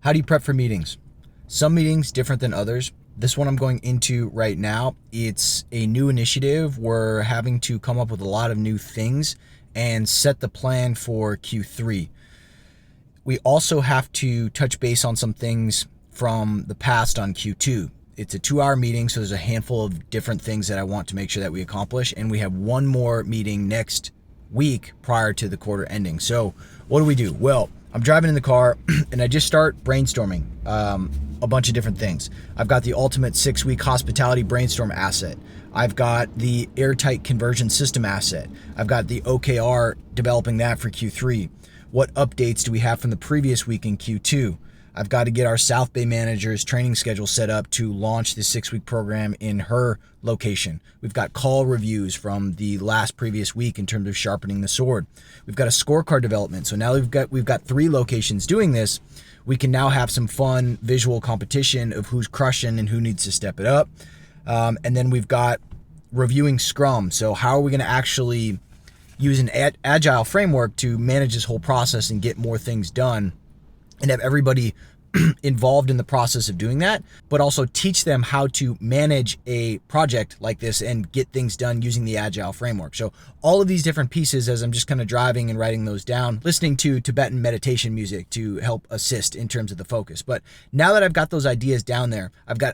How do you prep for meetings? Some meetings different than others. This one I'm going into right now, it's a new initiative. We're having to come up with a lot of new things and set the plan for Q3. We also have to touch base on some things from the past on Q2. It's a 2-hour meeting, so there's a handful of different things that I want to make sure that we accomplish. And we have one more meeting next week prior to the quarter ending. So what do? Well, I'm driving in the car and I just start brainstorming a bunch of different things. I've got the ultimate 6-week hospitality brainstorm asset. I've got the airtight conversion system asset. I've got the OKR, developing that for Q3. What updates do we have from the previous week in Q2? I've got to get our South Bay manager's training schedule set up to launch the 6-week program in her location. We've got call reviews from the previous week in terms of sharpening the sword. We've got a scorecard development. So now we've got 3 locations doing this. We can now have some fun visual competition of who's crushing and who needs to step it up. And then we've got reviewing Scrum. So how are we going to actually use an agile framework to manage this whole process and get more things done and have everybody involved in the process of doing that, but also teach them how to manage a project like this and get things done using the agile framework. So all of these different pieces, as I'm just kind of driving and writing those down, listening to Tibetan meditation music to help assist in terms of the focus. But now that I've got those ideas down there,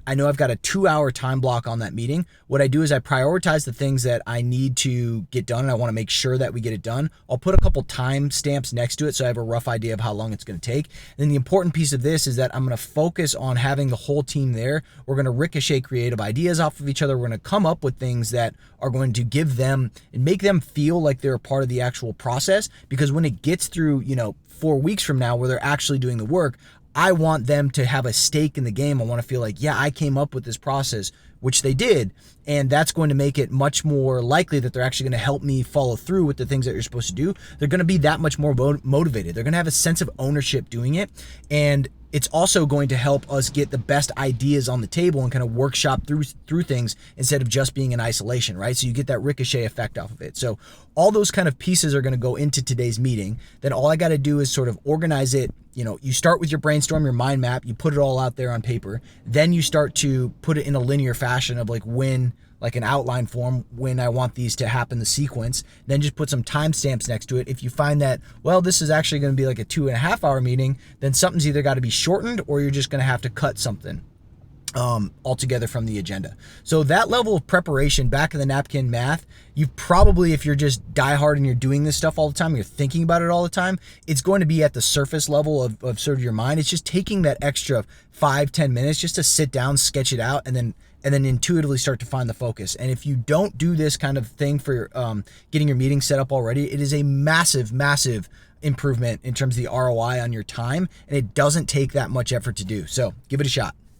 I know I've got a 2-hour time block on that meeting. What I do is I prioritize the things that I need to get done and I want to make sure that we get it done. I'll put a couple time stamps next to it so I have a rough idea of how long it's going to take. And then the important piece of this is that I'm going to focus on having the whole team there. We're going to ricochet creative ideas off of each other. We're going to come up with things that are going to give them and make them feel like they're a part of the actual process. Because when it gets through, 4 weeks from now where they're actually doing the work, I want them to have a stake in the game. I want to feel like, yeah, I came up with this process, which they did. And that's going to make it much more likely that they're actually going to help me follow through with the things that you're supposed to do. They're going to be that much more motivated. They're going to have a sense of ownership doing it. And it's also going to help us get the best ideas on the table and kind of workshop through things instead of just being in isolation, right? So you get that ricochet effect off of it. So all those kind of pieces are going to go into today's meeting. Then all I got to do is sort of organize it. You start with your brainstorm, your mind map, you put it all out there on paper. Then you start to put it in a linear fashion of like an outline form, when I want these to happen, the sequence. Then just put some timestamps next to it. If you find that, well, this is actually going to be like a 2.5-hour meeting, then something's either got to be shortened or you're just going to have to cut something altogether from the agenda. So that level of preparation, back in the napkin math, you probably, if you're just diehard and you're doing this stuff all the time, you're thinking about it all the time, it's going to be at the surface level of sort of your mind. It's just taking that extra 5-10 minutes just to sit down, sketch it out, and then intuitively start to find the focus. And if you don't do this kind of thing for getting your meeting set up already, it is a massive improvement in terms of the ROI on your time, and it doesn't take that much effort to do. So give it a shot.